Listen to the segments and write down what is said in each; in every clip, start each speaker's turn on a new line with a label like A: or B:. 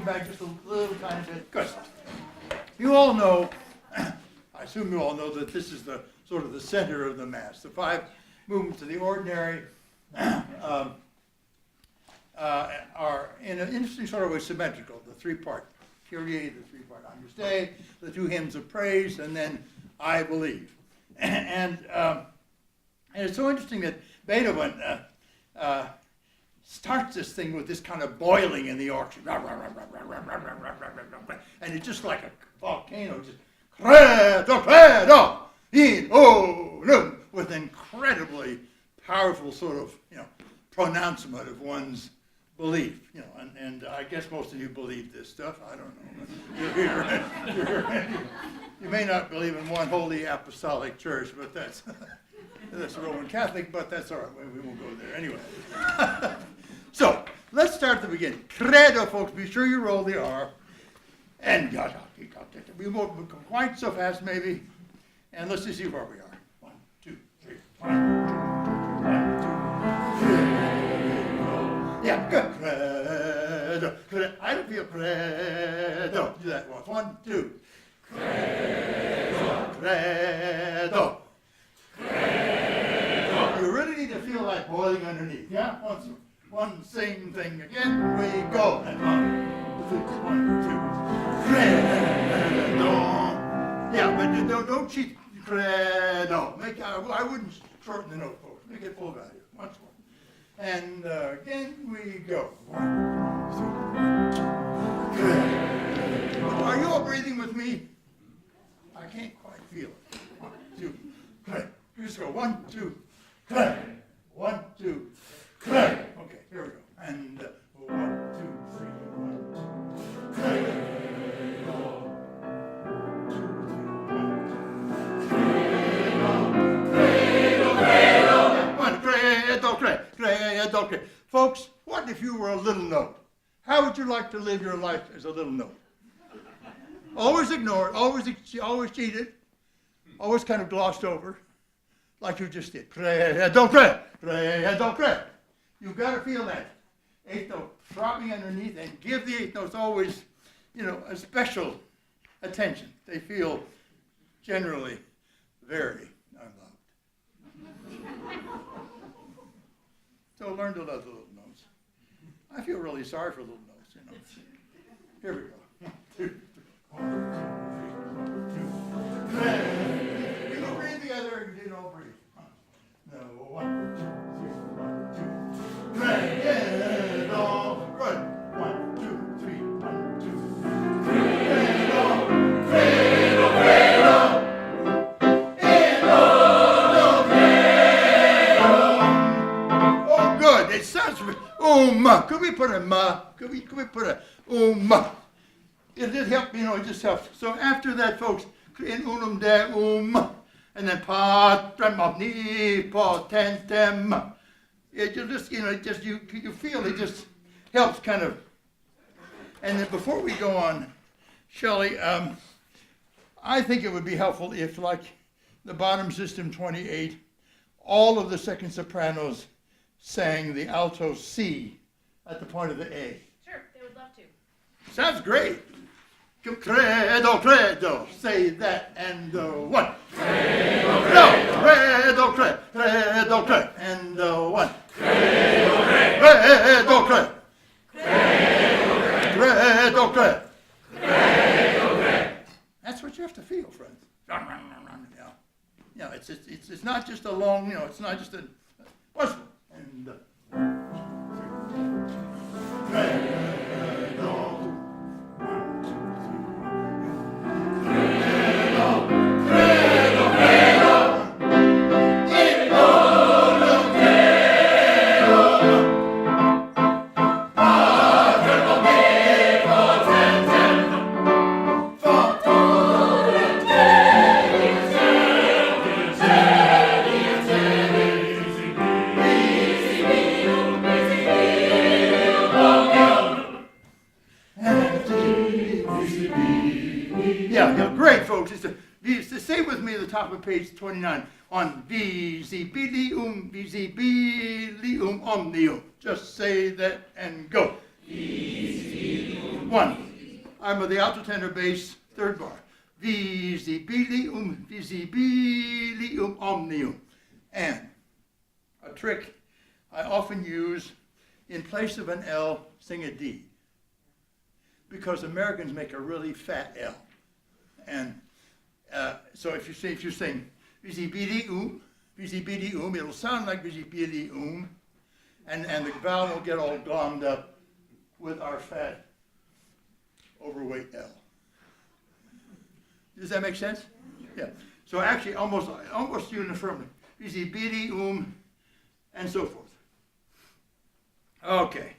A: back just a little tiny bit. Good. You all know, I assume you all know that this is the sort of the center of the Mass. The 5 movements of the ordinary are in an interesting sort of way symmetrical. The 3-part Kyrie, the 3-part Agnus Dei, the 2 hymns of praise, and then I believe. And it's so interesting that Beethoven starts this thing with this kind of boiling in the orchestra. And it's just like a volcano, just credo, credo, in onum, with incredibly powerful sort of, pronouncement of one's belief, and I guess most of you believe this stuff. I don't know. You're here. You may not believe in one holy apostolic church, but that's Roman Catholic, but that's all right. We won't go there anyway. So let's start at the beginning. Credo, folks. Be sure you roll the R. And we won't go quite so fast, maybe. And let's just see where we are. 1, 2, 3. 1, 2, 3. Yeah, good. Credo, credo. I don't feel credo. Do that once. 1, 2. Credo, credo, credo. You really need to feel that boiling underneath. Yeah, one same thing again. We go. And 1, 2, credo. Yeah, but don't cheat. Credo. I wouldn't shorten the note, folks. Make it full value. Once more. And again we go. 1, 2, credo. Are you all breathing with me? I can't quite feel it. 1, 2, credo. Just go. 1, 2, credo. 1, 2, credo. Okay, here we go. And 1, 2, 3. 1, 2, credo. Okay. Folks, what if you were a little note? How would you like to live your life as a little note? Always ignored, always cheated, always kind of glossed over, like you just did. You've got to feel that 8th note throbbing underneath, and give the 8th notes always, a special attention. They feel generally very unloved. So learn to love the little notes. I feel really sorry for little notes, Here we go. 1, 2, 3. 1, 2, 3. You go breathe together and you don't breathe. No, 1, 2, 3. 1, 2, 3. Credo. Good. 1, 2, 3. 1, 2, 3. Credo. Credo. Credo. It sounds could we put a ma? Could we put a It did help, it just helps. So after that, folks, in unum de and then patrem omnipotentem. It just, you feel it just helps kind of. And then before we go on, Shelley, I think it would be helpful if, like the bottom system 28, all of the second sopranos sang the alto C at the point of the A.
B: Sure, they would love to.
A: Sounds great. Credo, credo. Say that and 1. Credo, credo, credo, credo, credo, and 1. Credo, credo, credo, credo, credo, credo. That's what you have to feel, friends. It's not just a long, it's not just a whistle. And 1, 2, 3. Credo. 1, 2, 3. Credo, credo, credo. In olum credo. Patrem omnipotentem. Factorem Yeah, great, folks. Say with me at the top of page 29 on visibilium omnium. Just say that and go. One. I'm of the alto tenor bass, third bar. Visibilium omnium. And a trick I often use, in place of an L, sing a D. Because Americans make a really fat L. And so if you sing visibilium, it'll sound like visibilium, and the vowel will get all glommed up with our fat, overweight L. Does that make sense? Yeah. So actually, almost uniformly, visibilium, and so forth. Okay.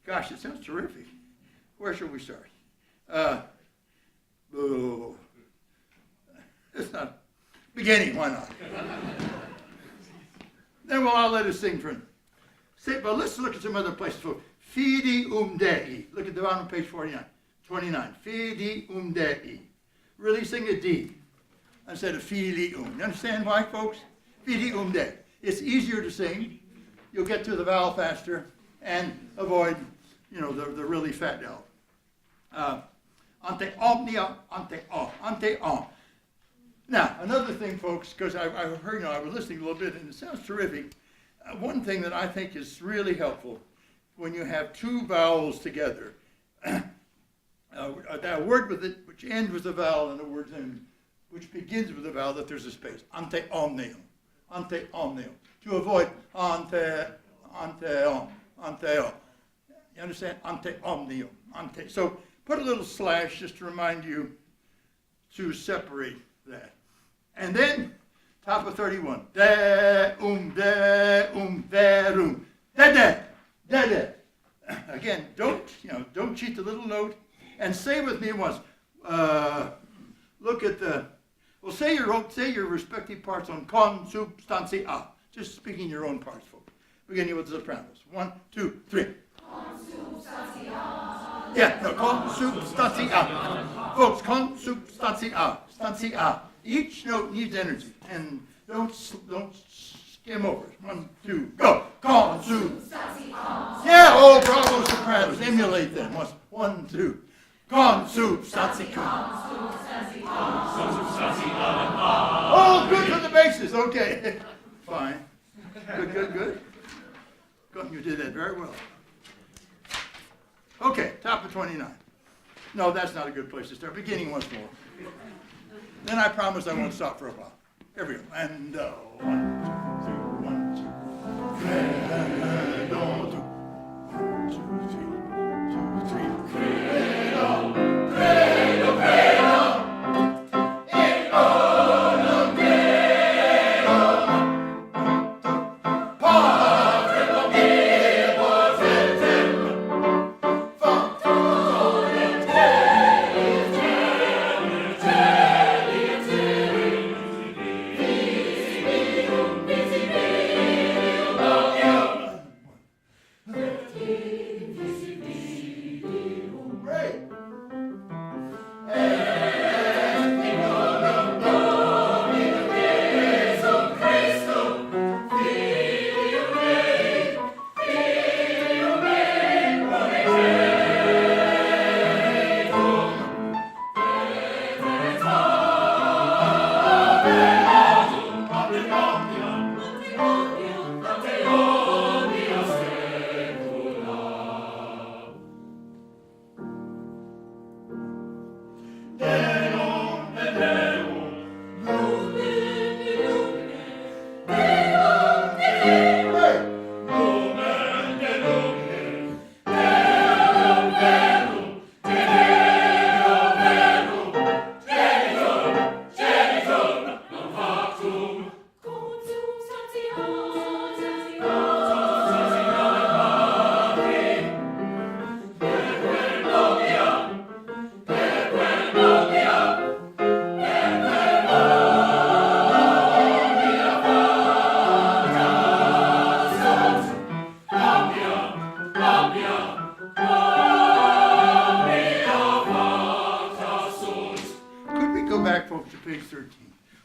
A: Gosh, it sounds terrific. Where should we start? It's not beginning. Why not? Then I'll let us sing for him. But let's look at some other places. So, Fidium Dei. Look at the bottom of page 29. Fidium Dei. Really sing a D instead of filium. You understand why, folks? Fidium Dei. It's easier to sing. You'll get to the vowel faster and avoid, the really fat L. Ante omnia, ante om. Now, another thing, folks, because I heard, I was listening a little bit, and it sounds terrific. One thing that I think is really helpful when you have two vowels together, that word with it, which ends with a vowel, and a word which begins with a vowel, that there's a space. Ante omnium. Ante omnium. To avoid ante om. You understand? Ante omnium. Ante. So put a little slash just to remind you to separate that. And then, top of 31. Verum. De. Again, don't cheat the little note. And say with me once. Look at say your respective parts on consubstantia. Just speaking your own parts, folks. Beginning with the sopranos. 1, 2, 3. Consubstantia. Yeah, no, consubstantia. Folks, consubstantia. Stantia. Each note needs energy, and don't skim over it. 1, 2, go. Consubstantia. Yeah, oh, bravo, sopranos. Emulate them. 1, 2. Consubstantia. Oh, good for the basses. Okay. Fine. Good. You did that very well. Okay, top of 29. No, that's not a good place to start. Beginning once more. Then I promise I won't stop for a while. Here we go. And 1, 2, 3, 1, 2. 13.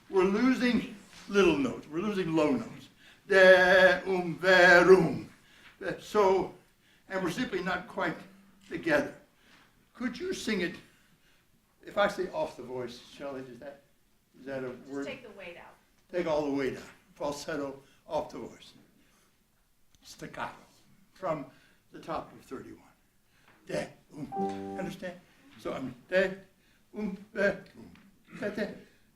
A: We're losing little notes. We're losing low notes. De, verum. So, and we're simply not quite together. Could you sing it, if I say off the voice, Shelley, is that a word?
B: Just take the weight out.
A: Take all the weight out. Falsetto, off the voice. Staccato, from the top of 31. De, understand? So I'm de, de, de.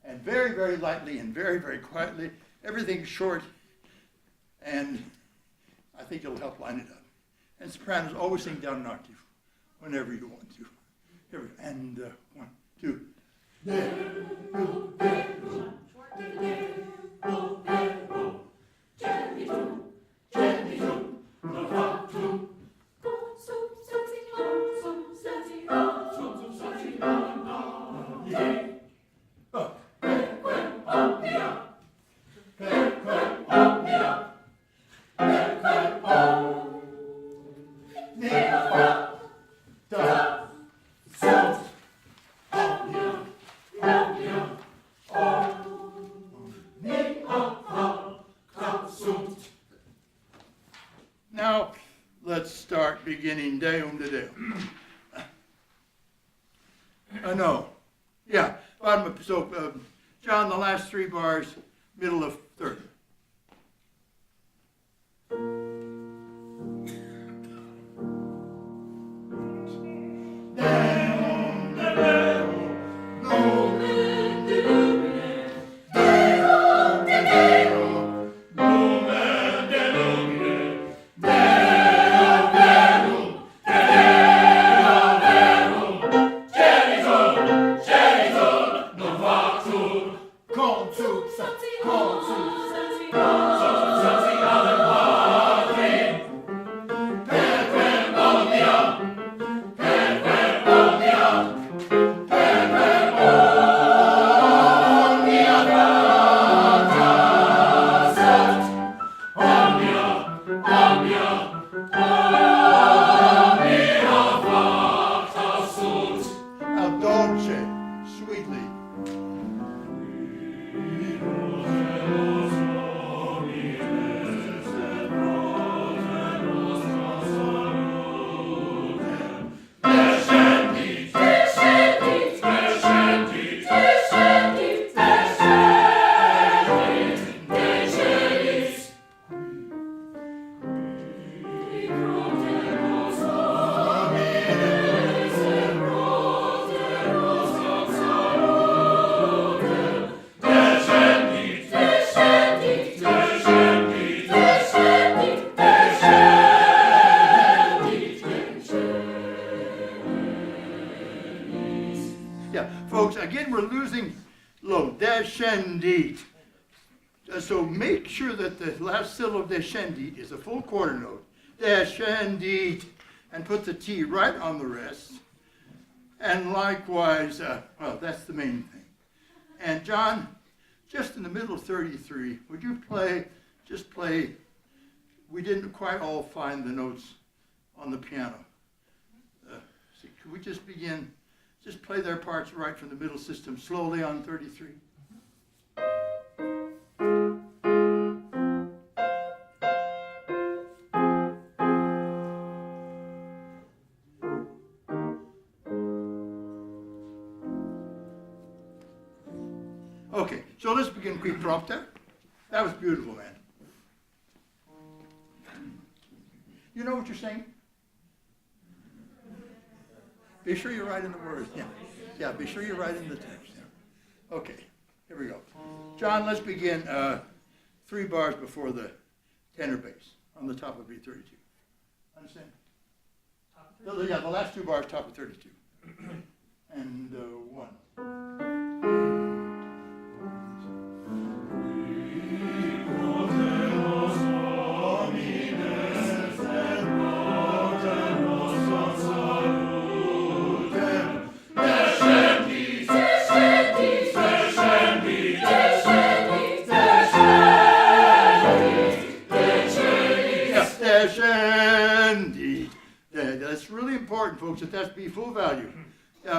A: And very, very lightly and very, very quietly. Everything's short, and I think it'll help line it up. And sopranos always sing down an octave whenever you want to. Here we go. And 1, 2. Now, let's start beginning Deum de Deum. No. Yeah, bottom of, so, John, the last 3 bars, middle of 30. Descendit. So make sure that the last syllable of descendit is a full quarter note. Descendit. And put the T right on the rest. And likewise, well, that's the main thing. And John, just in the middle of 33, would you just play, we didn't quite all find the notes on the piano. So could we just begin, just play their parts right from the middle system slowly on 33? Okay, so let's begin qui propter. That was beautiful, man. You know what you're saying? Be sure you're right in the words. Yeah, be sure you're right in the text. Yeah. Okay, here we go. John, let's begin 3 bars before the tenor bass on the top of B32. Understand? Yeah, the last 2 bars, top of 32. And 1. That's really important, folks, that that's B full value.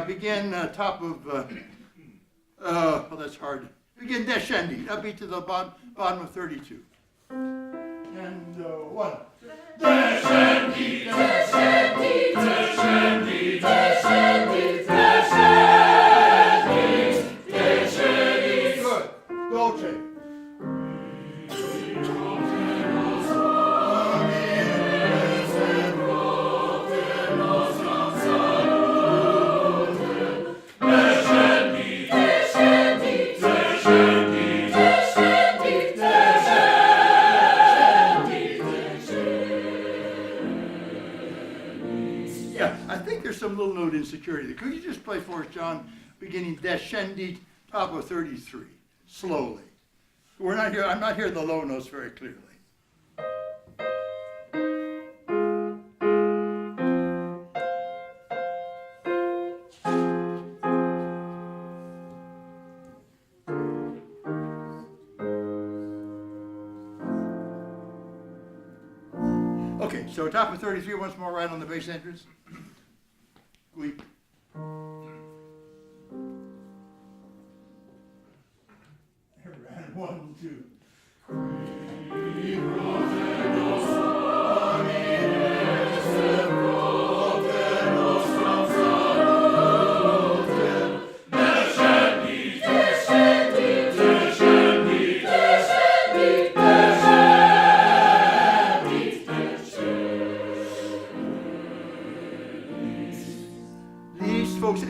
A: Begin top of, well, that's hard. Begin descending, up to the bottom of 32. And 1. Descendi, descendi, descendi, descendi, descendi, descendi. Good. Dolce. Some little note insecurity. Could you just play for us, John, beginning descendi, top of 33, slowly? We're not here. I'm not hearing the low notes very clearly. Okay, so top of 33 once more, right on the bass entrance. Weep. And 1, 2.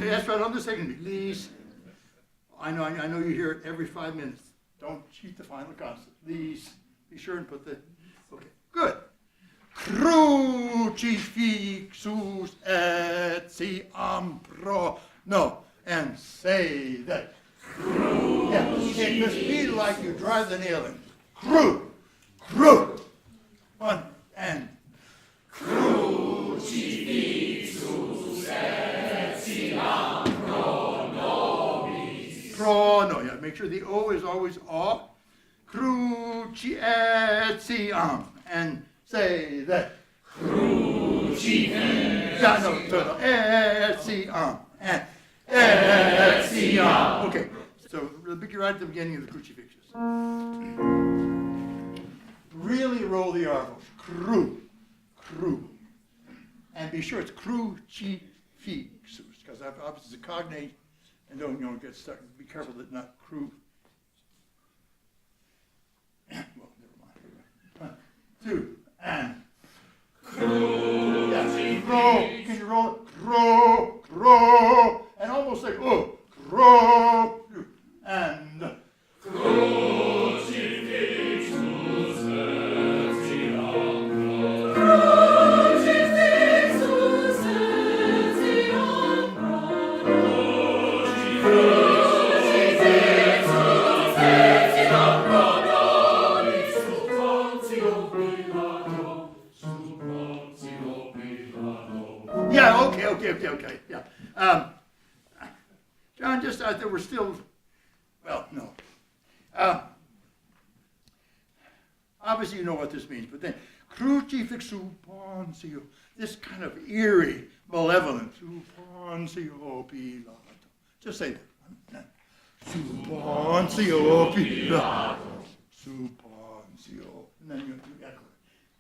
A: That's right on the second beat. Lease. I know you hear it every 5 minutes. Don't cheat the final consonant. Lease. Be sure and put the. Okay. Good. Crucifixus etiam pro. No. And say that. Yeah. It must be like you drive the nail in. Cru. Cru. 1 and. Crucifixus etiam pro nobis. Pro, no, yeah. Make sure the O is always O. Cruci etiam. And say that. Crucifix. Yeah, no, etiam. And etiam. Okay, so the big right at the beginning of the crucifixus. Really roll the R voice. Cru. Cru. And be sure it's crucifixus, because obviously it's a cognate, and don't get stuck. Be careful that not cru. Well, never mind. 1, 2, and cru. Yeah, roll. Can you roll it? Cro, cro, and almost like oh, cro, and crucifixus etiam pro. Yeah, okay. Yeah. John, just out there, we're still, well, no. Obviously, you know what this means, but then, crucifixu ponsio, this kind of eerie, malevolent, su ponsio Pilato. Just say that. Su ponsio Pilato. Su ponsio. And then you echo it.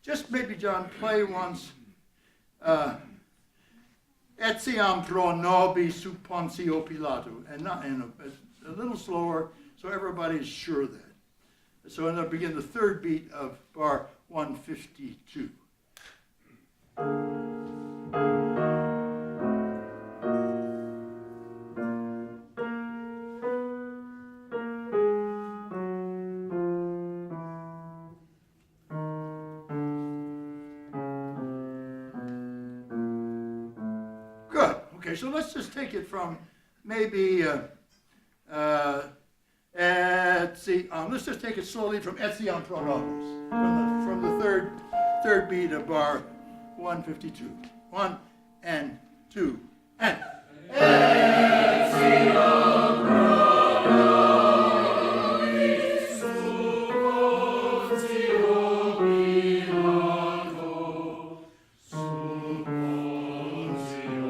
A: Just maybe, John, play once. Etiam pro nobis su Pontio Pilato, and not a little slower, so everybody's sure of that. So I'm going to begin the third beat of bar 152. Okay, so let's just take it from maybe let's just take it slowly from Etiam pro nobis, from the third beat of bar 152. 1 and 2 and Etiam pro nobis su Pontio Pilato su Pontio.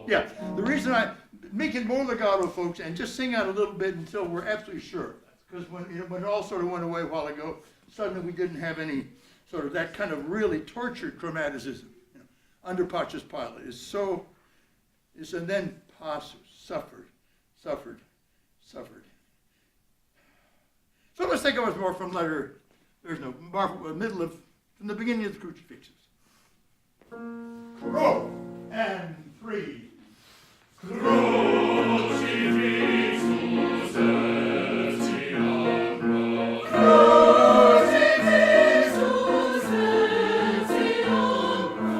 A: Yeah, the reason I make it more legato, folks, and just sing out a little bit until we're absolutely sure. Because when it all sort of went away a while ago, suddenly we didn't have any sort of that kind of really tortured chromaticism, under Pontius Pilate, and then passus, suffered. So let's take once more from from the beginning of the crucifixes. Row and 3.
B: Crucifixus etiam pro. Crucifixus etiam pro.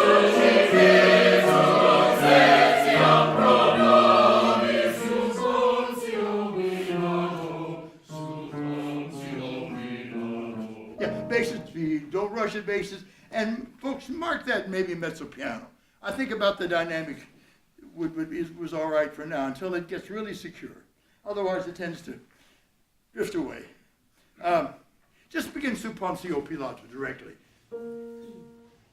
B: Crucifixus etiam pro nobis Pontio Pilato.
A: Yeah, basses, don't rush at basses. And folks, mark that maybe mezzo piano. I think about the dynamic was all right for now until it gets really secure. Otherwise, it tends to drift away. Just begin Sub Pontio Pilato directly.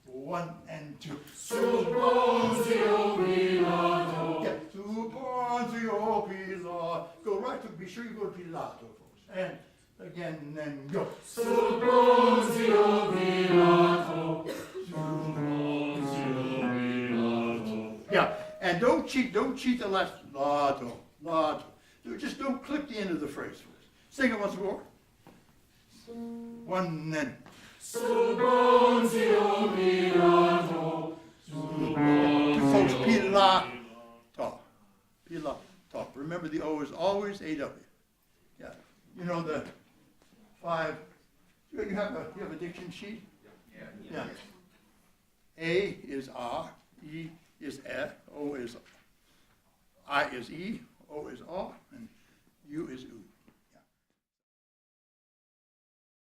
A: 1 and 2.
B: Sub Pontio Pilato.
A: Yeah, Sub Pontio Pilato. Go right to, be sure you go to Pilato, folks. And again, and then go.
B: Sub Pontio Pilato. Sub Pontio Pilato.
A: Yeah, and don't cheat the last lato. Just don't clip the end of the phrase first. Sing it once more. 1 and then.
B: Sub Pontio Pilato.
A: Folks, Pilato. Remember the O is always AW. Yeah, you know the 5. You have a diction sheet? Yeah. A is A, E is E, O is I is E, O is O, and